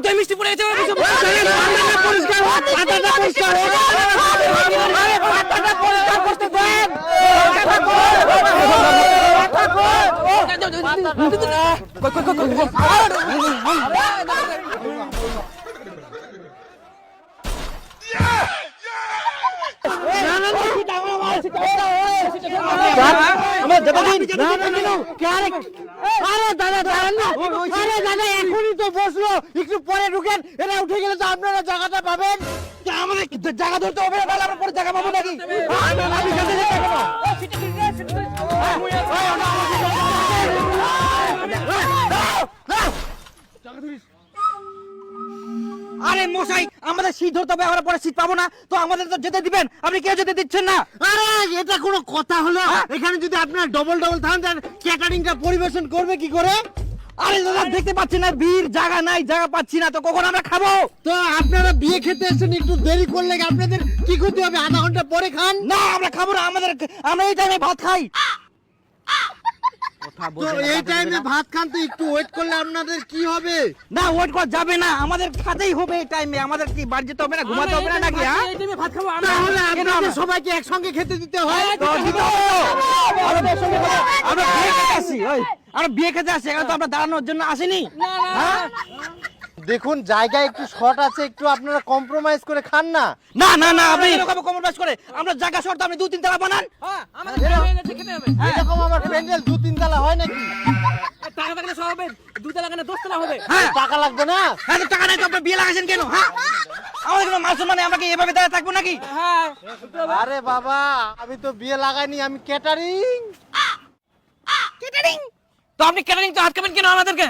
তুই মিষ্টি পড়ে গেছে পরিষ্কার পাতাটা পরিষ্কার পাতাটা পরিষ্কার করতে দেন এখনই তো বসলো একটু পরে ঢুকেন এরা উঠে গেলে তো আপনারা জায়গাটা পাবেন আমাদের জায়গা ধরতে হবে তাহলে আমরা পরে জায়গা পাবো নাকি আরে মশাই আমাদের সিট ধরতে হবে আমরা পরে সিট পাবো না তো আমাদের তো যেতে দিবেন আপনি কেউ যেতে দিচ্ছেন না আরে এটা কোনো কথা হলো এখানে যদি আপনার ডবল থান তাহলে ক্যাটারিংটা পরিবেশন করবে কি করে আরে দাদা দেখতে পাচ্ছেন না ভিড় জায়গা নাই জায়গা পাচ্ছি না তো কখন আমরা খাবো তো আপনারা বিয়ে খেতে এসেছেন একটু দেরি করলে আপনাদের কি করতে হবে আধা ঘন্টা পরে খান না আমরা খাবো না আমরা এই টাইমে ভাত খাই তো এই টাইমে ভাত খান তো একটু ওয়েট করলে আপনাদের কি হবে না ওয়েট করা যাবে না আমাদের খেতেই হবে এই টাইমে আমাদের কি বাড়ি যেতে হবে না ঘুমাতে হবে না নাকি হ্যাঁ এই টাইমে ভাত খাবো আমরা তাহলে আপনাদের সবাইকে একসঙ্গে খেতে দিতে হয় আমরা বিয়ে খেতে আসি এখানে তো আমরা দাঁড়ানোর জন্য আসিনি হ্যাঁ দেখুন জায়গা একটু শর্ট আছে একটু আপনারা কম্প্রোমাইজ করে খান না না না না আপনি এরকম কম্প্রোমাইজ করে আমরা জায়গা শর্ট আপনি 2-3 তলা বানান হ্যাঁ আমাদের খেতে হবে এরকম আমার প্যান্ডেল 2-3 তলা হয় নাকি টাকা থাকলে সব হবে 2 তলা কেন 10 তলা হবে হ্যাঁ টাকা লাগবে না হ্যাঁ টাকা নাই তো আপনি বিয়ে লাগাছেন কেন হ্যাঁ আমাদের কোনো মাসুল মানে আমরা কি এভাবে দাঁড়িয়ে থাকবো নাকি হ্যাঁ আরে বাবা আমি তো বিয়ে লাগাইনি আমি ক্যাটারিং তো আপনি ক্যাটারিং তো আটকাবেন কেন আমাদেরকে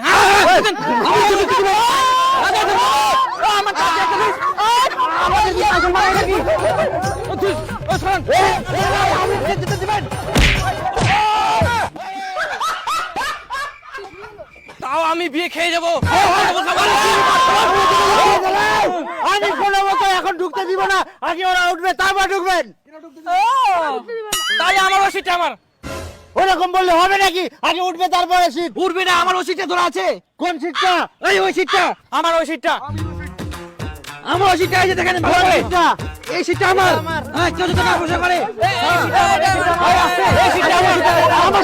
তাও আমি বিয়ে খেয়ে যাবো আমি কোনো মতো এখন ঢুকতে দিব না আগে ওরা উঠবে তারপর ঢুকবেন তাই আমার ওষুধটা আমার ওরকম বললে হবে নাকি আগে উঠবে তারপরে সিট উঠবে না আমার ওই সিটটা ধরা আছে কোন সিটটা এই ওই সিটটা আমার ওই সিটটা আমার ওই সিটটা এই যে দেখেন ভালো করে এই সিটটা আমার হ্যাঁ কেউ যদি না বসে করে এই সিটটা আমার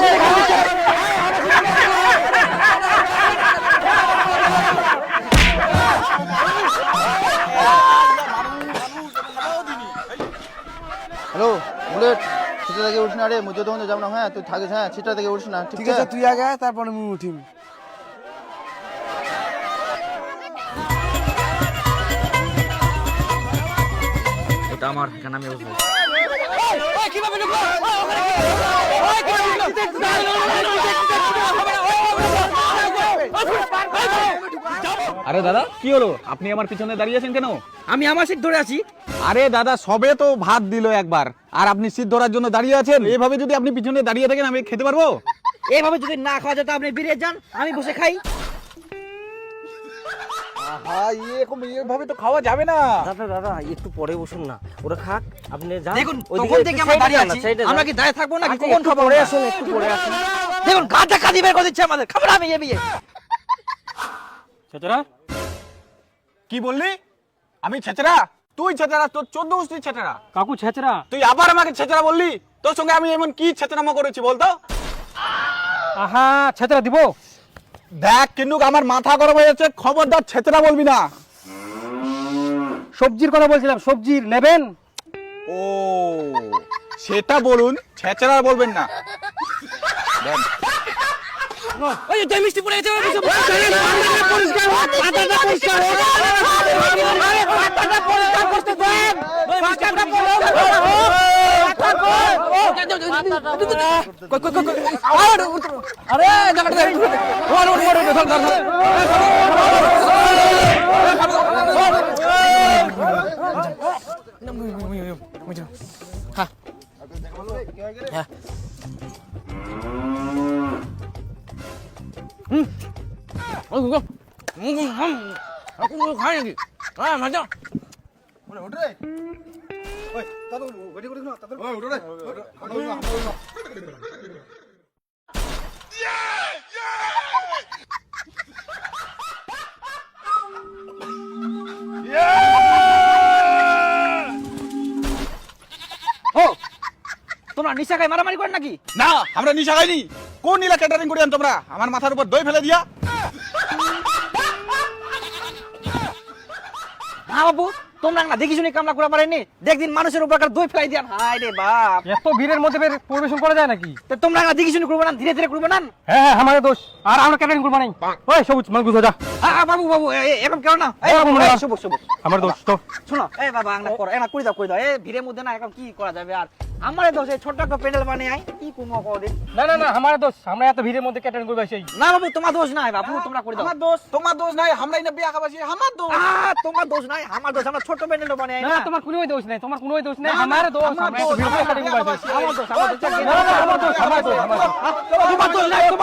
हेलो बुलेट सीटा থেকে উঠিস না রে মুঝে তো যাব না হ্যাঁ তুই থাকিস হ্যাঁ সিটা থেকে উঠিস না ঠিক আছে তুই আগে আয় তারপর আমি উঠিম এটা আমার এখানে আমি বসবো ওই কিভাবে ঢুকলো ওই কিভাবে আরে দাদা কি হলো আপনি আমার পিছনে দাঁড়িয়ে আছেন কেন আমি আমার সিট ধরে আছি আরে দাদা সবে তো ভাত দিল একবার আর আপনি সিট ধরার জন্য দাঁড়িয়ে আছেন এইভাবে যদি আপনি পিছনে দাঁড়িয়ে থাকেন আমি খেতে পারবো এইভাবে যদি না খাওয়া যেত আপনি বেরিয়ে যান আমি বসে খাই হ্যাঁ এরকম এইভাবে তো খাওয়া যাবে না দাদা একটু পরে বসুন না ওরা খাক আপনি যান দেখুন তখন থেকে আমরা দাঁড়িয়ে আছি আমরা কি দাঁড়িয়ে থাকবো নাকি কখন খাবো পরে আসুন একটু পরে আসুন দেখুন গাটা কাঁদি বের করে দিচ্ছে আমাদের খাবো না আমি এ বিয়ে ছেচরা কি বললি আমি ছেচরা তুই ছেচরা তোর 14 গোষ্ঠী ছেচরা কাকু ছেচরা তুই আবার আমাকে ছেচরা বললি তোর সঙ্গে আমি এমন কি ছেচরামো করেছি বলতো আহা ছেচরা দিব দেখ কিন্তু আমার মাথা গরম হয়ে যাচ্ছে খবরদার ছেচরা বলবি না সবজির কথা বলছিলাম সবজির নেবেন ও সেটা বলুন ছেচরা বলবেন না ওই তুই মিষ্টি পড়ে গেছে পরিষ্কার পাতাটা পরিষ্কার পাতাটা পরিষ্কার করতে দেন পাতাটা আরে খাই নাকি হ্যাঁ মজা উঠ রে ওই তাতো ওয়েটি করিস না তাতো ওই উঠ রে নিশা খাই মারামারি করেন নাকি? না আমরা নিশা খাইনি। কোন নীলা ক্যাটারিং করি তোমরা? আমার মাথার উপর দই ফেলে দিয়া। না বাবু, তোমরা না দেখি শুনি কামলা করে পারেনি, দেখদিন মানুষের উপর দই ফেলাই দিয়ান। হায় রে বাপ, এত ভিড়ের মধ্যে পরিবেশন করা যায় নাকি? তো তোমরা না দেখি শুনি করবো না, ধীরে ধীরে করবো না। হ্যাঁ আমাদের দোষ, আর আমরা ক্যাটারিং করবো নাই। ওই সবুজ মাল গুছো যা। বাবু বাবু এরকম কেন না? এই বাবু, না। সবুজ সবুজ আমার দোষ তো। শোনো, এই বাবা আংনা করো, এনা কই দাও এই ভিড়ের মধ্যে না এখন কি করা যাবে আর? আমার দোষ, এই ছোট্ট একটা প্যান্ডেল বানিয়ে আই কি কুমো কদিন। না আমার দোষ, আমরা এত ভিড়ের মধ্যে ক্যাটারিং করবো সেই। না বাবু, তোমার দোষ নাই বাবু, তোমরা করে দাও। আমার দোষ, তোমার দোষ নাই, আমরাই না বিয়া খাবাসি, আমার দোষ। তোমার দোষ নাই, আমার দোষ, আমরা ছোট্ট প্যান্ডেল বানিয়ে আই না না। তোমার কোনোই দোষ নাই, তোমার কোনোই দোষ নাই, আমার দোষ। আমরা এত ভিড়ের মধ্যে ক্যাটারিং করবো। আমার দোষ, আমার দোষ, আমার দোষ, আমার দোষ। তোমার দোষ নাই, তোমার